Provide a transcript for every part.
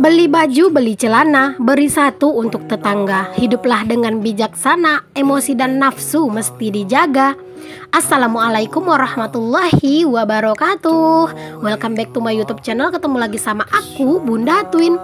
Beli baju, beli celana, beri satu untuk tetangga. Hiduplah dengan bijaksana, emosi dan nafsu mesti dijaga. Assalamualaikum warahmatullahi wabarakatuh. Welcome back to my YouTube channel. Ketemu lagi sama aku, Bunda Twin.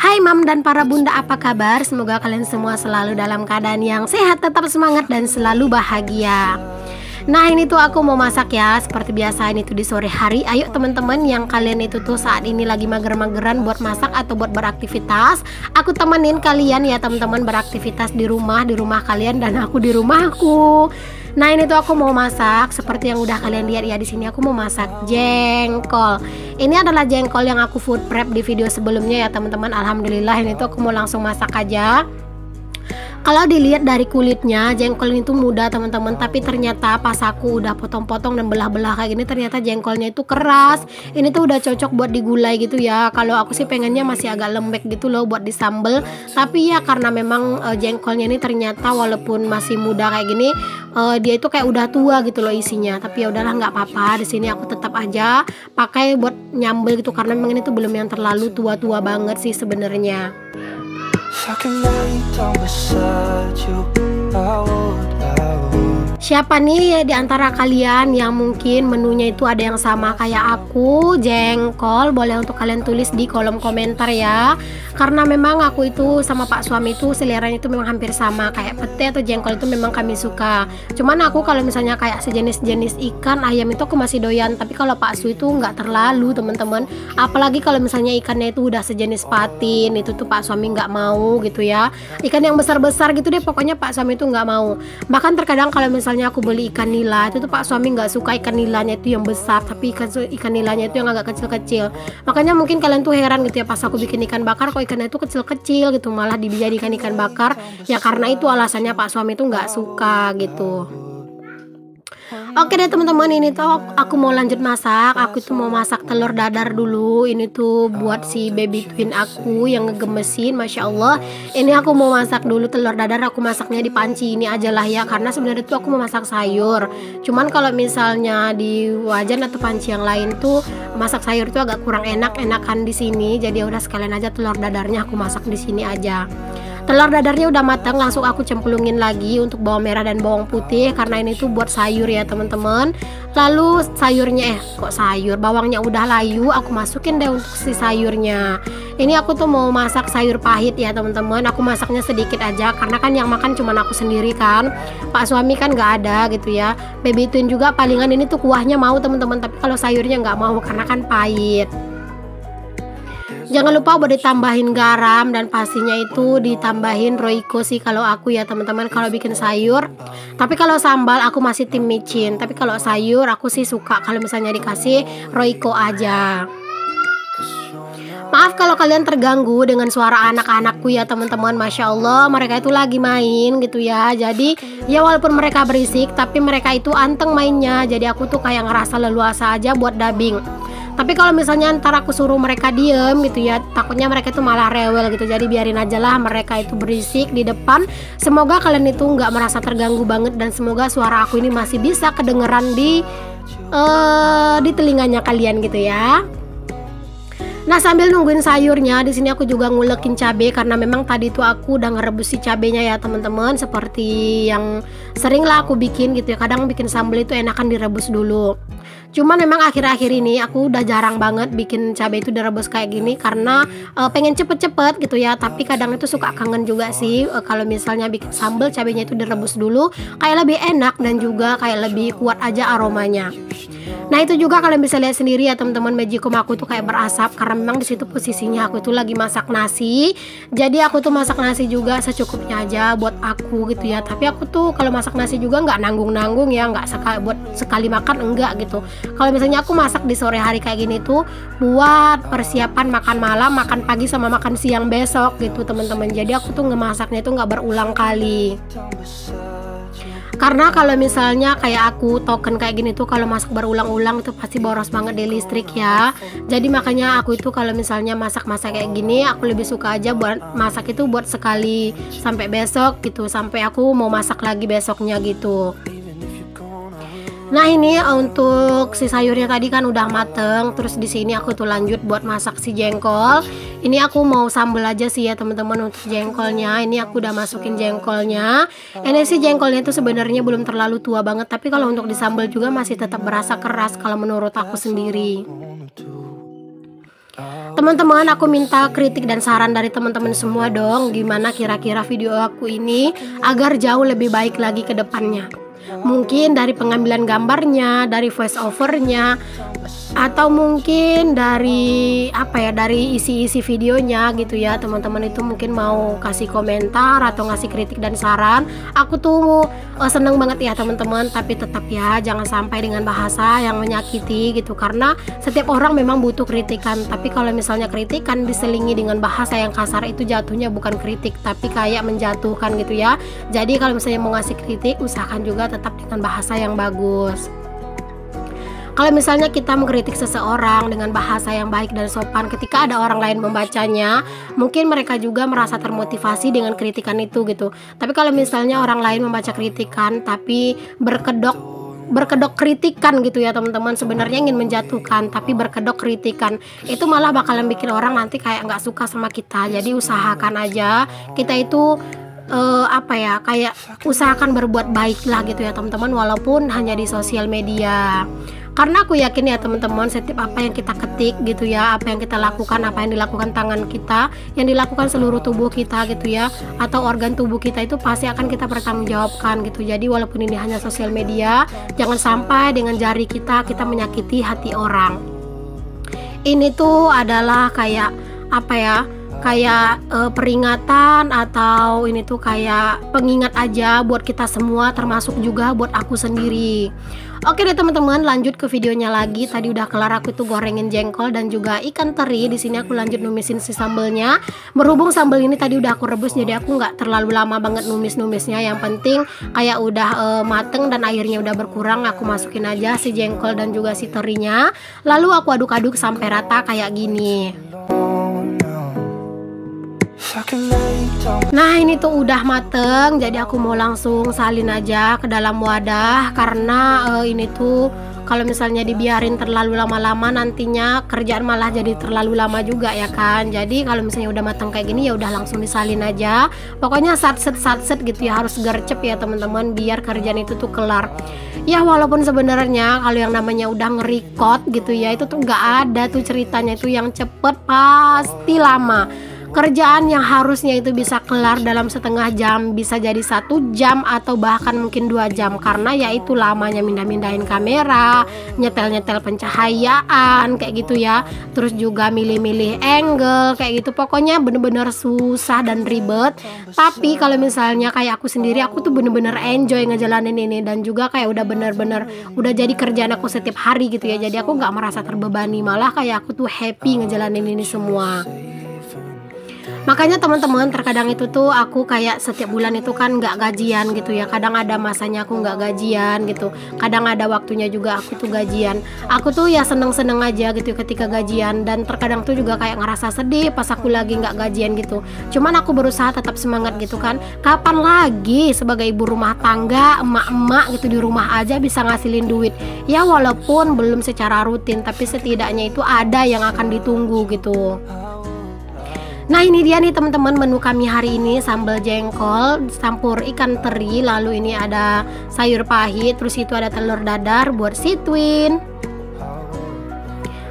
Hai mam dan para bunda, apa kabar? Semoga kalian semua selalu dalam keadaan yang sehat, tetap semangat dan selalu bahagia. Nah, ini tuh aku mau masak ya. Seperti biasa ini tuh di sore hari. Ayo teman-teman yang kalian itu tuh saat ini lagi mager-mageran buat masak atau buat beraktivitas, aku temenin kalian ya teman-teman beraktivitas di rumah kalian dan aku di rumahku. Nah, ini tuh aku mau masak seperti yang udah kalian lihat ya, di sini aku mau masak jengkol. Ini adalah jengkol yang aku food prep di video sebelumnya ya teman-teman. Alhamdulillah ini tuh aku mau langsung masak aja. Kalau dilihat dari kulitnya, jengkol itu mudah teman-teman, tapi ternyata pas aku udah potong-potong dan belah-belah kayak gini, ternyata jengkolnya itu keras. Ini tuh udah cocok buat digulai gitu ya. Kalau aku sih pengennya masih agak lembek gitu loh buat disambel. Tapi ya karena memang jengkolnya ini ternyata walaupun masih muda kayak gini, dia itu kayak udah tua gitu loh isinya. Tapi ya udahlah, nggak apa-apa. Di sini aku tetap aja pakai buat nyambel gitu karena memang ini tuh belum yang terlalu tua-tua banget sih sebenarnya. Siapa nih di antara kalian yang mungkin menunya itu ada yang sama kayak aku, jengkol? Boleh untuk kalian tulis di kolom komentar ya. Karena memang aku itu sama Pak suami itu seleranya itu memang hampir sama, kayak pete atau jengkol itu memang kami suka. Cuman aku kalau misalnya kayak sejenis-jenis ikan, ayam itu aku masih doyan, tapi kalau Pak Su itu nggak terlalu teman-teman. Apalagi kalau misalnya ikannya itu udah sejenis patin, itu tuh Pak suami nggak mau gitu ya. Ikan yang besar-besar gitu deh pokoknya Pak suami itu nggak mau. Bahkan terkadang kalau misalnya aku beli ikan nila itu tuh Pak suami nggak suka ikan nilanya itu yang besar, tapi ikan nilanya itu yang agak kecil-kecil. Makanya mungkin kalian tuh heran gitu ya pas aku bikin ikan bakar kok ikannya itu kecil-kecil gitu, malah dijadikan ikan bakar ya karena itu alasannya Pak suami itu nggak suka gitu. Oke deh teman-teman, ini tuh aku mau lanjut masak. Aku tuh mau masak telur dadar dulu. Ini tuh buat si baby twin aku yang ngegemesin, masya Allah. Ini aku mau masak dulu telur dadar. Aku masaknya di panci ini aja lah ya, karena sebenarnya tuh aku mau masak sayur. Cuman kalau misalnya di wajan atau panci yang lain tuh masak sayur tuh agak kurang enakan di sini. Jadi udah sekalian aja telur dadarnya aku masak di sini aja. Telur dadarnya udah matang, langsung aku cemplungin lagi untuk bawang merah dan bawang putih karena ini tuh buat sayur ya teman-teman. Lalu sayurnya bawangnya udah layu, aku masukin deh untuk si sayurnya. Ini aku tuh mau masak sayur pahit ya teman-teman. Aku masaknya sedikit aja karena kan yang makan cuman aku sendiri kan. Pak suami kan nggak ada gitu ya. Baby twin juga palingan ini tuh kuahnya mau teman-teman, tapi kalau sayurnya nggak mau karena kan pahit. Jangan lupa buat ditambahin garam dan pastinya itu ditambahin Royco sih kalau aku ya teman-teman kalau bikin sayur. Tapi kalau sambal aku masih tim micin. Tapi kalau sayur aku sih suka kalau misalnya dikasih Royco aja. Maaf kalau kalian terganggu dengan suara anak-anakku ya teman-teman. Masya Allah mereka itu lagi main gitu ya. Jadi ya walaupun mereka berisik tapi mereka itu anteng mainnya. Jadi aku tuh kayak ngerasa leluasa aja buat dubbing. Tapi kalau misalnya ntar aku suruh mereka diem gitu ya, takutnya mereka itu malah rewel gitu. Jadi biarin aja lah mereka itu berisik di depan. Semoga kalian itu nggak merasa terganggu banget dan semoga suara aku ini masih bisa kedengeran di telinganya kalian gitu ya. Nah, sambil nungguin sayurnya, di sini aku juga ngulekin cabai karena memang tadi tuh aku udah ngerebus si cabenya ya teman-teman, seperti yang sering lah aku bikin gitu ya. Kadang bikin sambal itu enakan direbus dulu. Cuman memang akhir-akhir ini aku udah jarang banget bikin cabai itu direbus kayak gini karena pengen cepet-cepet gitu ya. Tapi kadang itu suka kangen juga sih kalau misalnya bikin sambal cabainya itu direbus dulu, kayak lebih enak dan juga kayak lebih kuat aja aromanya. Nah, itu juga kalian bisa lihat sendiri ya teman-teman, magicom aku tuh kayak berasap karena memang di situ posisinya aku tuh lagi masak nasi. Jadi aku tuh masak nasi juga secukupnya aja buat aku gitu ya. Tapi aku tuh kalau masak nasi juga nggak nanggung-nanggung ya, nggak buat sekali makan enggak gitu. Kalau misalnya aku masak di sore hari kayak gini tuh buat persiapan makan malam, makan pagi sama makan siang besok gitu teman-teman. Jadi aku tuh ngemasaknya tuh nggak berulang kali. Karena kalau misalnya kayak aku token kayak gini tuh kalau masak berulang-ulang itu pasti boros banget di listrik ya. Jadi makanya aku itu kalau misalnya masak-masak kayak gini aku lebih suka aja buat masak itu buat sekali sampai besok gitu, sampai aku mau masak lagi besoknya gitu. Nah, ini untuk si sayurnya tadi kan udah mateng. Terus di sini aku tuh lanjut buat masak si jengkol. Ini aku mau sambel aja sih ya teman-teman untuk jengkolnya. Ini aku udah masukin jengkolnya. Ini sih jengkolnya itu sebenarnya belum terlalu tua banget, tapi kalau untuk disambel juga masih tetap berasa keras kalau menurut aku sendiri. Teman-teman, aku minta kritik dan saran dari teman-teman semua dong. Gimana kira-kira video aku ini agar jauh lebih baik lagi ke depannya. Mungkin dari pengambilan gambarnya, dari voice overnya, atau mungkin dari dari isi-isi videonya gitu ya. Teman-teman itu mungkin mau kasih komentar atau ngasih kritik dan saran. Aku tuh seneng banget ya teman-teman, tapi tetap ya jangan sampai dengan bahasa yang menyakiti gitu, karena setiap orang memang butuh kritikan. Tapi kalau misalnya kritikan diselingi dengan bahasa yang kasar, itu jatuhnya bukan kritik tapi kayak menjatuhkan gitu ya. Jadi kalau misalnya mau ngasih kritik, usahakan juga tetap dengan bahasa yang bagus. Kalau misalnya kita mengkritik seseorang dengan bahasa yang baik dan sopan, ketika ada orang lain membacanya, mungkin mereka juga merasa termotivasi dengan kritikan itu gitu. Tapi kalau misalnya orang lain membaca kritikan tapi berkedok kritikan gitu ya teman-teman, sebenarnya ingin menjatuhkan tapi berkedok kritikan, itu malah bakalan bikin orang nanti kayak nggak suka sama kita. Jadi usahakan aja kita itu kayak usahakan berbuat baik lah gitu ya teman-teman, walaupun hanya di sosial media. Karena aku yakin ya teman-teman, setiap apa yang kita ketik gitu ya, apa yang kita lakukan, apa yang dilakukan tangan kita, yang dilakukan seluruh tubuh kita gitu ya, atau organ tubuh kita itu pasti akan kita pertanggungjawabkan gitu. Jadi walaupun ini hanya sosial media, jangan sampai dengan jari kita menyakiti hati orang. Ini tuh adalah kayak peringatan, atau ini tuh kayak pengingat aja buat kita semua, termasuk juga buat aku sendiri. Oke deh teman-teman, lanjut ke videonya lagi. Tadi udah kelar aku tuh gorengin jengkol dan juga ikan teri. Di sini aku lanjut numisin si sambelnya. Berhubung sambel ini tadi udah aku rebus, jadi aku nggak terlalu lama banget numis-numisnya. Yang penting kayak udah mateng dan airnya udah berkurang, aku masukin aja si jengkol dan juga si terinya. Lalu aku aduk-aduk sampai rata kayak gini. Nah ini tuh udah mateng, jadi aku mau langsung salin aja ke dalam wadah. Karena ini tuh kalau misalnya dibiarin terlalu lama-lama, nantinya kerjaan malah jadi terlalu lama juga ya kan. Jadi kalau misalnya udah mateng kayak gini, ya udah langsung disalin aja. Pokoknya satset gitu ya, harus gercep ya teman-teman, biar kerjaan itu tuh kelar. Ya walaupun sebenarnya kalau yang namanya udah nge-record gitu ya, itu tuh nggak ada tuh ceritanya itu yang cepet, pasti lama. Kerjaan yang harusnya itu bisa kelar dalam setengah jam bisa jadi 1 jam atau bahkan mungkin 2 jam, karena ya itu lamanya mindah-mindahin kamera, nyetel-nyetel pencahayaan kayak gitu ya, terus juga milih-milih angle kayak gitu. Pokoknya bener-bener susah dan ribet. Tapi kalau misalnya kayak aku sendiri, aku tuh bener-bener enjoy ngejalanin ini, dan juga kayak udah bener-bener udah jadi kerjaan aku setiap hari gitu ya. Jadi aku nggak merasa terbebani, malah kayak aku tuh happy ngejalanin ini semua. Makanya teman-teman, terkadang itu tuh aku kayak setiap bulan itu kan nggak gajian gitu ya. Kadang ada masanya aku nggak gajian gitu, kadang ada waktunya juga aku tuh gajian. Aku tuh ya seneng-seneng aja gitu ketika gajian, dan terkadang tuh juga kayak ngerasa sedih pas aku lagi nggak gajian gitu. Cuman aku berusaha tetap semangat gitu kan. Kapan lagi sebagai ibu rumah tangga, emak-emak gitu di rumah aja bisa ngasilin duit ya, walaupun belum secara rutin, tapi setidaknya itu ada yang akan ditunggu gitu. Nah ini dia nih teman-teman menu kami hari ini, sambal jengkol campur ikan teri, lalu ini ada sayur pahit, terus itu ada telur dadar buat si Twin.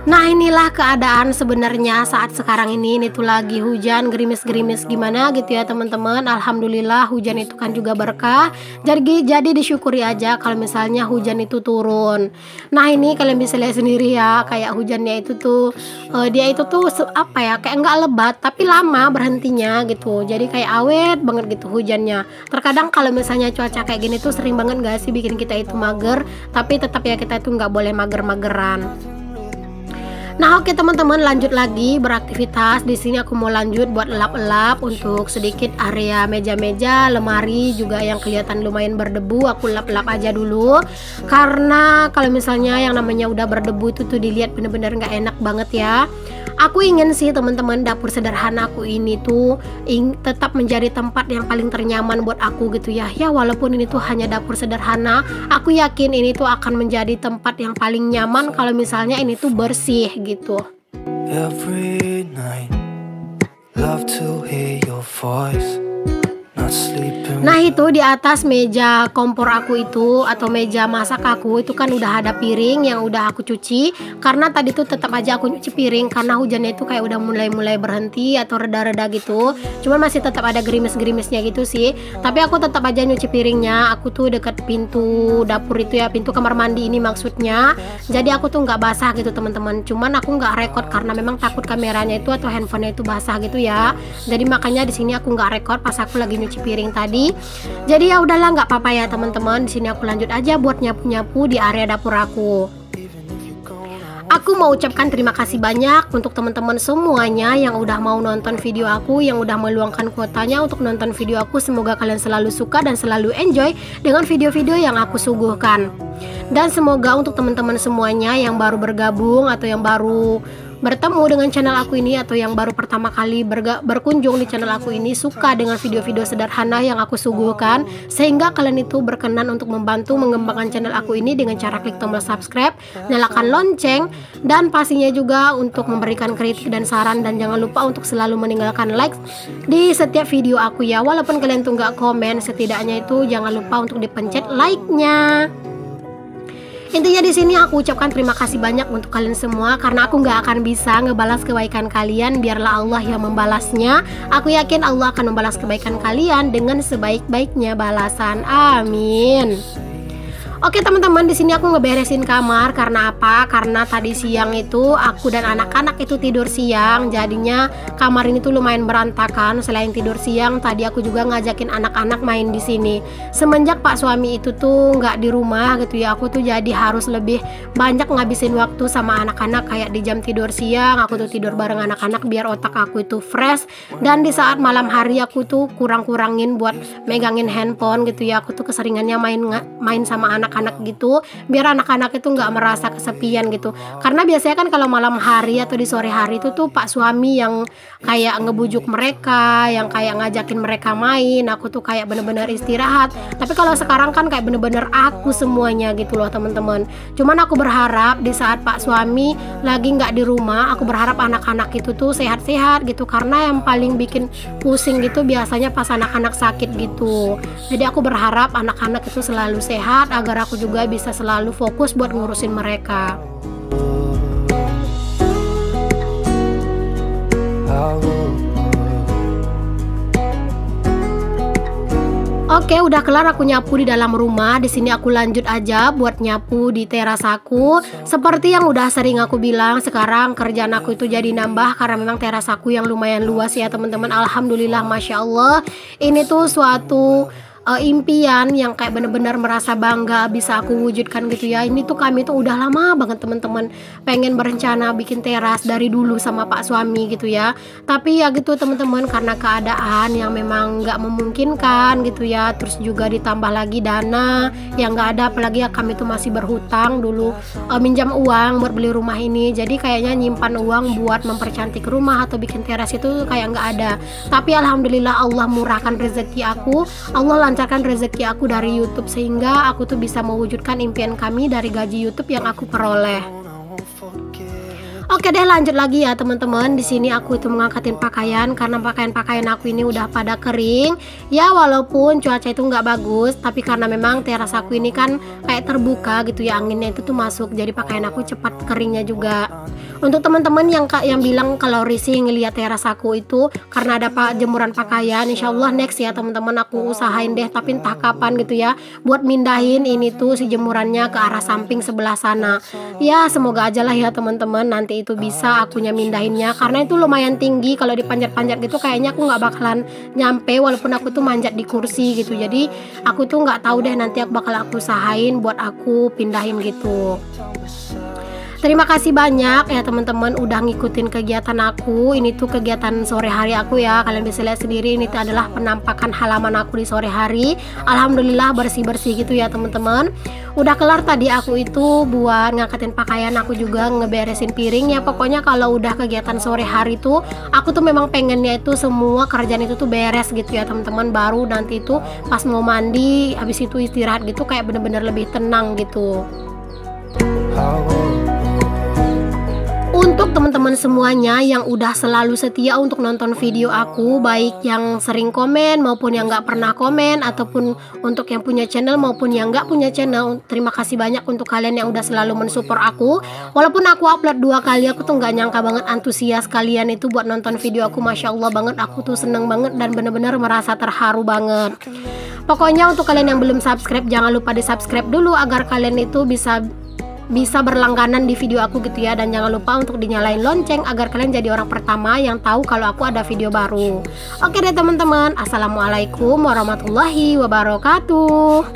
Nah inilah keadaan sebenarnya saat sekarang ini tuh lagi hujan gerimis-gerimis gimana gitu ya teman-teman. Alhamdulillah hujan itu kan juga berkah, jadi disyukuri aja kalau misalnya hujan itu turun. Nah ini kalian bisa lihat sendiri ya, kayak hujannya itu tuh dia itu tuh kayak nggak lebat tapi lama berhentinya gitu, jadi kayak awet banget gitu hujannya. Terkadang kalau misalnya cuaca kayak gini tuh sering banget gak sih bikin kita itu mager, tapi tetap ya kita itu nggak boleh mager-mageran. Nah oke teman-teman, lanjut lagi beraktivitas. Di sini aku mau lanjut buat lap-lap untuk sedikit area meja-meja, lemari juga yang kelihatan lumayan berdebu. Aku lap-lap aja dulu, karena kalau misalnya yang namanya udah berdebu itu tuh dilihat bener-bener nggak enak banget ya. Aku ingin sih teman-teman dapur sederhana aku ini tuh tetap menjadi tempat yang paling ternyaman buat aku gitu ya. Ya walaupun ini tuh hanya dapur sederhana, aku yakin ini tuh akan menjadi tempat yang paling nyaman kalau misalnya ini tuh bersih gitu. Every night love to hear your voice. Nah itu di atas meja kompor aku itu atau meja masak aku itu kan udah ada piring yang udah aku cuci. Karena tadi tuh tetap aja aku cuci piring karena hujannya itu kayak udah mulai berhenti atau reda-reda gitu. Cuman masih tetap ada gerimis-gerimisnya gitu sih. Tapi aku tetap aja nyuci piringnya. Aku tuh deket pintu dapur itu ya, pintu kamar mandi ini maksudnya. Jadi aku tuh nggak basah gitu teman-teman. Cuman aku nggak rekod karena memang takut kameranya itu atau handphonenya itu basah gitu ya. Jadi makanya di sini aku nggak rekod pas aku lagi nyuci piring tadi. Jadi ya udahlah, nggak apa-apa ya teman-teman. Di sini aku lanjut aja buat nyapu-nyapu di area dapur aku. Aku mau ucapkan terima kasih banyak untuk teman-teman semuanya yang udah mau nonton video aku, yang udah meluangkan kuotanya untuk nonton video aku. Semoga kalian selalu suka dan selalu enjoy dengan video-video yang aku suguhkan. Dan semoga untuk teman-teman semuanya yang baru bergabung atau yang baru bertemu dengan channel aku ini atau yang baru pertama kali berkunjung di channel aku ini suka dengan video-video sederhana yang aku suguhkan, sehingga kalian itu berkenan untuk membantu mengembangkan channel aku ini dengan cara klik tombol subscribe, nyalakan lonceng, dan pastinya juga untuk memberikan kritik dan saran. Dan jangan lupa untuk selalu meninggalkan like di setiap video aku ya, walaupun kalian tuh nggak komen, setidaknya itu jangan lupa untuk dipencet like-nya. Intinya di sini aku ucapkan terima kasih banyak untuk kalian semua karena aku nggak akan bisa ngebalas kebaikan kalian, biarlah Allah yang membalasnya. Aku yakin Allah akan membalas kebaikan kalian dengan sebaik-baiknya balasan. Amin. Oke teman-teman, di sini aku ngeberesin kamar karena apa? Karena tadi siang itu aku dan anak-anak itu tidur siang, jadinya kamar ini tuh lumayan berantakan. Selain tidur siang, tadi aku juga ngajakin anak-anak main di sini. Semenjak Pak suami itu tuh nggak di rumah gitu ya, aku tuh jadi harus lebih banyak ngabisin waktu sama anak-anak. Kayak di jam tidur siang, aku tuh tidur bareng anak-anak biar otak aku itu fresh. Dan di saat malam hari aku tuh kurang-kurangin buat megangin handphone gitu ya. Aku tuh keseringannya main sama anak gitu, biar anak-anak itu nggak merasa kesepian gitu. Karena biasanya kan kalau malam hari atau di sore hari itu tuh Pak suami yang kayak ngebujuk mereka, yang kayak ngajakin mereka main. Aku tuh kayak bener-bener istirahat. Tapi kalau sekarang kan kayak bener-bener aku semuanya gitu loh teman-teman. Cuman aku berharap di saat Pak suami lagi nggak di rumah, aku berharap anak-anak itu tuh sehat-sehat gitu. Karena yang paling bikin pusing gitu biasanya pas anak-anak sakit gitu. Jadi aku berharap anak-anak itu selalu sehat agar aku juga bisa selalu fokus buat ngurusin mereka. Oke, udah kelar aku nyapu di dalam rumah. Di sini aku lanjut aja buat nyapu di teras aku. Seperti yang udah sering aku bilang, sekarang kerjaan aku itu jadi nambah karena memang teras aku yang lumayan luas ya teman-teman. Alhamdulillah, masya Allah. Ini tuh suatu impian yang kayak bener-bener merasa bangga bisa aku wujudkan gitu ya. Ini tuh kami tuh udah lama banget teman-teman pengen berencana bikin teras dari dulu sama Pak suami gitu ya. Tapi ya gitu teman-teman, karena keadaan yang memang nggak memungkinkan gitu ya, terus juga ditambah lagi dana yang nggak ada, apalagi ya kami tuh masih berhutang dulu, minjam uang buat beli rumah ini. Jadi kayaknya nyimpan uang buat mempercantik rumah atau bikin teras itu kayak nggak ada. Tapi alhamdulillah Allah murahkan rezeki aku, Allah lancarkan rezeki aku dari YouTube, sehingga aku tuh bisa mewujudkan impian kami dari gaji YouTube yang aku peroleh. Oke deh, lanjut lagi ya teman-teman. Di sini aku itu mengangkatin pakaian karena pakaian aku ini udah pada kering. Ya walaupun cuaca itu nggak bagus, tapi karena memang teras aku ini kan kayak terbuka gitu ya, anginnya itu tuh masuk, jadi pakaian aku cepat keringnya juga. Untuk teman-teman yang bilang kalau risih ngelihat teras aku itu karena ada jemuran pakaian, insya Allah next ya teman-teman aku usahain deh, tapi entah kapan gitu ya, buat mindahin ini tuh si jemurannya ke arah samping sebelah sana. Ya semoga aja lah ya teman-teman nanti itu bisa akunya mindahinnya, karena itu lumayan tinggi. Kalau dipanjat-panjat gitu kayaknya aku nggak bakalan nyampe, walaupun aku tuh manjat di kursi gitu. Jadi aku tuh nggak tahu deh, nanti aku usahain buat aku pindahin gitu. Terima kasih banyak ya teman-teman udah ngikutin kegiatan aku. Ini tuh kegiatan sore hari aku ya. Kalian bisa lihat sendiri, ini tuh adalah penampakan halaman aku di sore hari. Alhamdulillah bersih-bersih gitu ya teman-teman. Udah kelar tadi aku itu buat ngangkatin pakaian, aku juga ngeberesin piring ya. Pokoknya kalau udah kegiatan sore hari tuh aku tuh memang pengennya itu semua kerjaan itu tuh beres gitu ya teman-teman. Baru nanti itu pas mau mandi, habis itu istirahat gitu kayak bener-bener lebih tenang gitu. Untuk teman-teman semuanya yang udah selalu setia untuk nonton video aku, baik yang sering komen maupun yang nggak pernah komen, ataupun untuk yang punya channel maupun yang nggak punya channel, terima kasih banyak untuk kalian yang udah selalu mensupport aku. Walaupun aku upload 2 kali, aku tuh nggak nyangka banget antusias kalian itu buat nonton video aku. Masya Allah banget, aku tuh seneng banget dan bener-bener merasa terharu banget. Pokoknya untuk kalian yang belum subscribe, jangan lupa di subscribe dulu agar kalian itu bisa berlangganan di video aku gitu ya. Dan jangan lupa untuk dinyalain lonceng agar kalian jadi orang pertama yang tahu kalau aku ada video baru. Oke deh teman-teman, assalamualaikum warahmatullahi wabarakatuh.